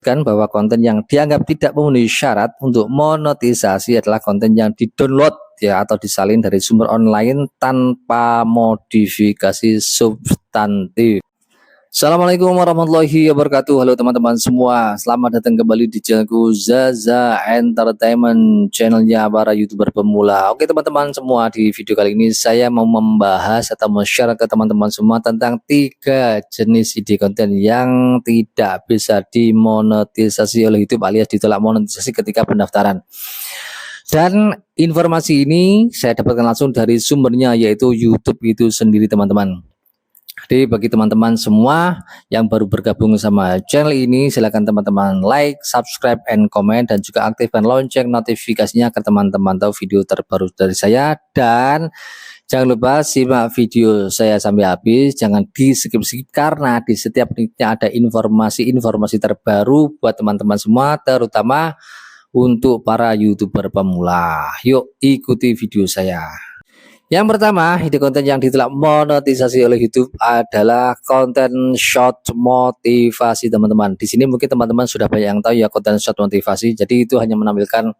Kan bahwa konten yang dianggap tidak memenuhi syarat untuk monetisasi adalah konten yang didownload ya atau disalin dari sumber online tanpa modifikasi substantif. Assalamualaikum warahmatullahi wabarakatuh. Halo teman-teman semua, selamat datang kembali di channelku Zaza Entertainment, channelnya para youtuber pemula. Oke teman-teman semua, di video kali ini saya mau membahas atau men-share ke teman-teman semua tentang 3 jenis ide konten yang tidak bisa dimonetisasi oleh YouTube alias ditolak monetisasi ketika pendaftaran. Dan informasi ini saya dapatkan langsung dari sumbernya, yaitu YouTube itu sendiri teman-teman. Jadi bagi teman-teman semua yang baru bergabung sama channel ini, silakan teman-teman like, subscribe, and comment, dan juga aktifkan lonceng notifikasinya agar teman-teman tahu video terbaru dari saya. Dan jangan lupa simak video saya sampai habis, jangan di skip-skip karena di setiap menitnya ada informasi-informasi terbaru buat teman-teman semua, terutama untuk para YouTuber pemula. Yuk ikuti video saya. Yang pertama, ide konten yang ditolak monetisasi oleh YouTube adalah konten short motivasi teman-teman. Di sini mungkin teman-teman sudah banyak yang tahu ya konten short motivasi. Jadi itu hanya menampilkan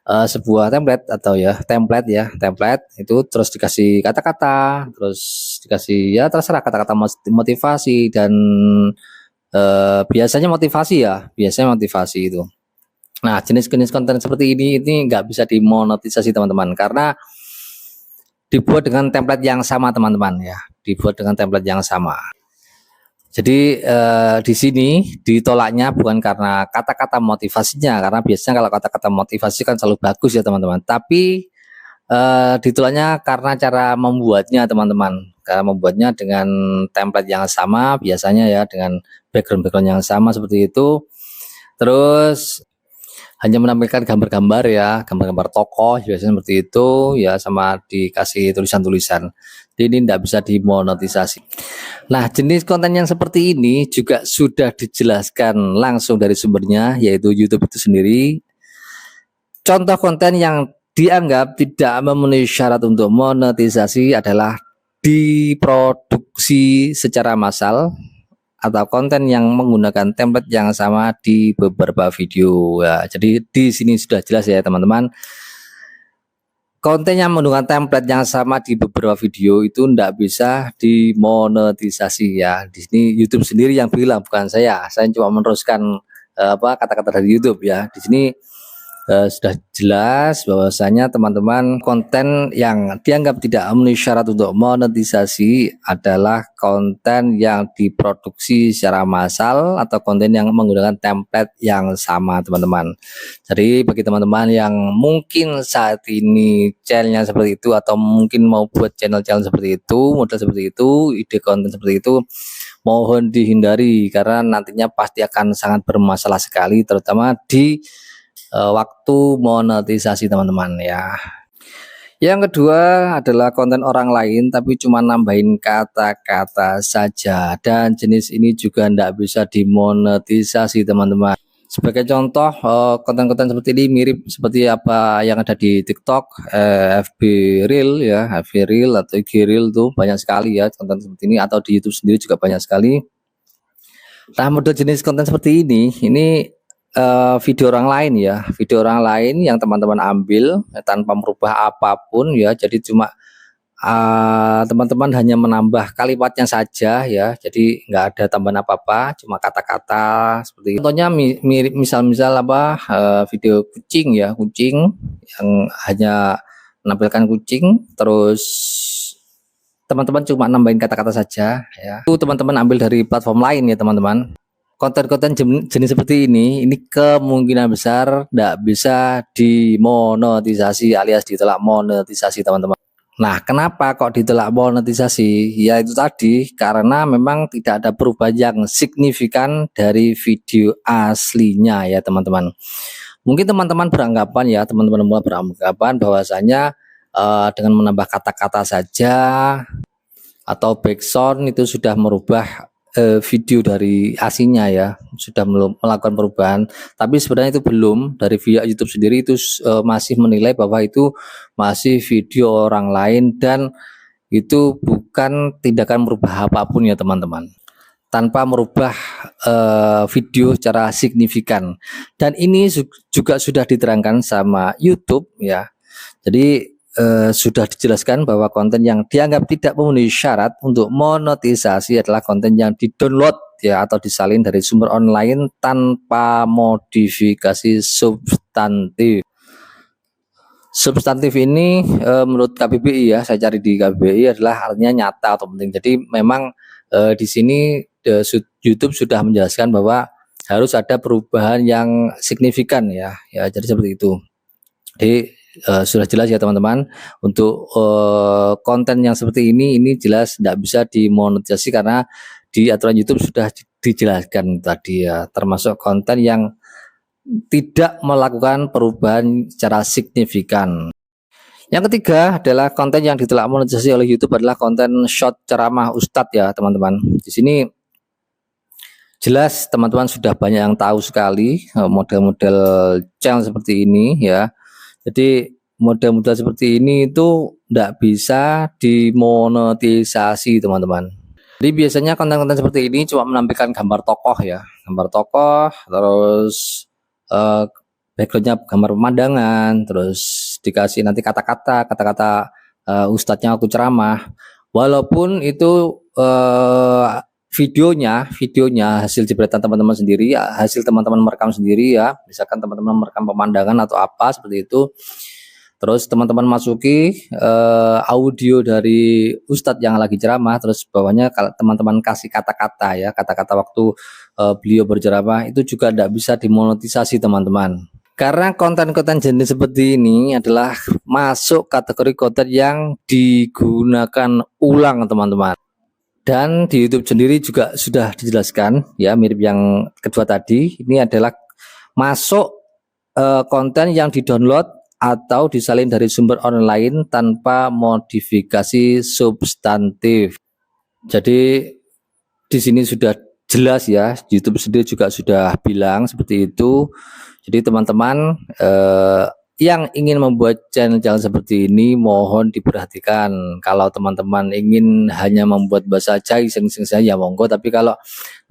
sebuah template atau template itu, terus dikasih kata-kata, terus dikasih ya terserah kata-kata motivasi, dan biasanya motivasi itu. Nah, jenis-jenis konten seperti ini nggak bisa dimonetisasi teman-teman karena dibuat dengan template yang sama teman-teman ya, dibuat dengan template yang sama. Jadi di sini ditolaknya bukan karena kata-kata motivasinya, karena biasanya kalau kata-kata motivasi kan selalu bagus ya teman-teman, tapi ditolaknya karena cara membuatnya teman-teman. Cara membuatnya dengan template yang sama, biasanya ya dengan background yang sama seperti itu. Terus hanya menampilkan gambar-gambar ya, gambar-gambar tokoh biasanya seperti itu ya, sama dikasih tulisan-tulisan. Ini tidak bisa dimonetisasi. Nah, jenis konten yang seperti ini juga sudah dijelaskan langsung dari sumbernya, yaitu YouTube itu sendiri. Contoh konten yang dianggap tidak memenuhi syarat untuk monetisasi adalah diproduksi secara massal atau konten yang menggunakan template yang sama di beberapa video ya. Jadi di sini sudah jelas ya teman-teman, konten yang menggunakan template yang sama di beberapa video itu tidak bisa dimonetisasi ya. Di sini YouTube sendiri yang bilang, bukan saya cuma meneruskan kata-kata dari YouTube ya. Di sini sudah jelas bahwasanya teman-teman, konten yang dianggap tidak memenuhi syarat untuk monetisasi adalah konten yang diproduksi secara massal atau konten yang menggunakan template yang sama teman-teman. Jadi bagi teman-teman yang mungkin saat ini channelnya seperti itu atau mungkin mau buat channel-channel seperti itu, model seperti itu, ide konten seperti itu, mohon dihindari karena nantinya pasti akan sangat bermasalah sekali, terutama di waktu monetisasi teman-teman ya. Yang kedua adalah konten orang lain tapi cuma nambahin kata-kata saja, dan jenis ini juga tidak bisa dimonetisasi teman-teman. Sebagai contoh, konten-konten seperti ini mirip seperti apa yang ada di TikTok, FB Reel ya, FB Reel atau IG Reel tuh banyak sekali ya konten seperti ini, atau di YouTube sendiri juga banyak sekali. Nah, model jenis konten seperti ini video orang lain ya, video orang lain yang teman-teman ambil tanpa merubah apapun ya. Jadi cuma teman-teman hanya menambah kalimatnya saja ya, jadi nggak ada tambahan apa-apa, cuma kata-kata seperti itu. Contohnya mirip misal video kucing ya, kucing yang hanya menampilkan kucing, terus teman-teman cuma nambahin kata-kata saja ya. Itu teman-teman ambil dari platform lain ya teman-teman. Konten-konten jenis seperti ini kemungkinan besar tidak bisa dimonetisasi alias ditolak monetisasi teman-teman. Nah, kenapa kok ditolak monetisasi? Ya itu tadi, karena memang tidak ada perubahan yang signifikan dari video aslinya ya teman-teman. Mungkin teman-teman beranggapan bahwasanya dengan menambah kata-kata saja atau backsound itu sudah merubah video dari aslinya ya, sudah melakukan perubahan. Tapi sebenarnya itu belum. Dari via YouTube sendiri itu masih menilai bahwa itu masih video orang lain dan itu bukan tindakan merubah apapun ya teman-teman. tanpa merubah video secara signifikan. Dan ini juga sudah diterangkan sama YouTube ya. Jadi sudah dijelaskan bahwa konten yang dianggap tidak memenuhi syarat untuk monetisasi adalah konten yang didownload ya atau disalin dari sumber online tanpa modifikasi substantif. Substantif ini menurut KBBI ya, saya cari di KBBI adalah artinya nyata atau penting. Jadi memang di sini YouTube sudah menjelaskan bahwa harus ada perubahan yang signifikan ya. Ya, jadi seperti itu. Jadi sudah jelas ya teman-teman, untuk konten yang seperti ini jelas tidak bisa dimonetisasi karena di aturan YouTube sudah dijelaskan tadi ya, termasuk konten yang tidak melakukan perubahan secara signifikan. Yang ketiga adalah konten yang ditolak monetisasi oleh YouTube adalah konten short ceramah Ustadz ya teman-teman. Di sini jelas teman-teman sudah banyak yang tahu sekali model-model channel seperti ini ya. Jadi model-model seperti ini itu tidak bisa dimonetisasi teman-teman. Jadi biasanya konten-konten seperti ini cuma menampilkan gambar tokoh ya, gambar tokoh, terus backgroundnya gambar pemandangan, terus dikasih nanti kata-kata ustadznya waktu ceramah. Walaupun itu videonya hasil jepretan teman-teman sendiri, hasil teman-teman merekam sendiri ya, misalkan teman-teman merekam pemandangan atau apa seperti itu, terus teman-teman masuki audio dari ustadz yang lagi ceramah, terus bawahnya kalau teman-teman kasih kata-kata ya, kata-kata waktu beliau berceramah, itu juga tidak bisa dimonetisasi teman-teman. Karena konten-konten jenis seperti ini adalah masuk kategori konten yang digunakan ulang teman-teman. Dan di YouTube sendiri juga sudah dijelaskan ya, mirip yang kedua tadi, ini adalah masuk konten yang didownload atau disalin dari sumber online tanpa modifikasi substantif. Jadi di sini sudah jelas ya, YouTube sendiri juga sudah bilang seperti itu. Jadi teman-teman yang ingin membuat channel seperti ini mohon diperhatikan. Kalau teman-teman ingin hanya membuat bahasa aja iseng-iseng saja ya monggo, tapi kalau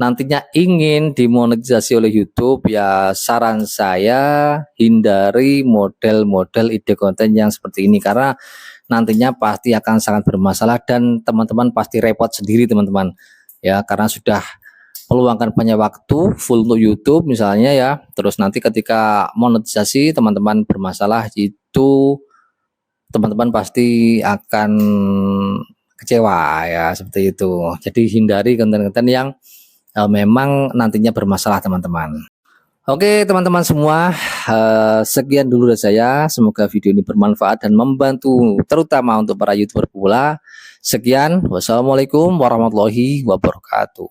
nantinya ingin dimonetisasi oleh YouTube ya saran saya hindari model-model ide konten yang seperti ini, karena nantinya pasti akan sangat bermasalah dan teman-teman pasti repot sendiri teman-teman ya, karena sudah meluangkan banyak waktu full untuk YouTube misalnya ya, terus nanti ketika monetisasi teman-teman bermasalah, itu teman-teman pasti akan kecewa ya, seperti itu. Jadi hindari konten-konten yang memang nantinya bermasalah teman-teman. Oke teman-teman semua, sekian dulu dari saya, semoga video ini bermanfaat dan membantu terutama untuk para YouTuber pula. Sekian, wassalamualaikum warahmatullahi wabarakatuh.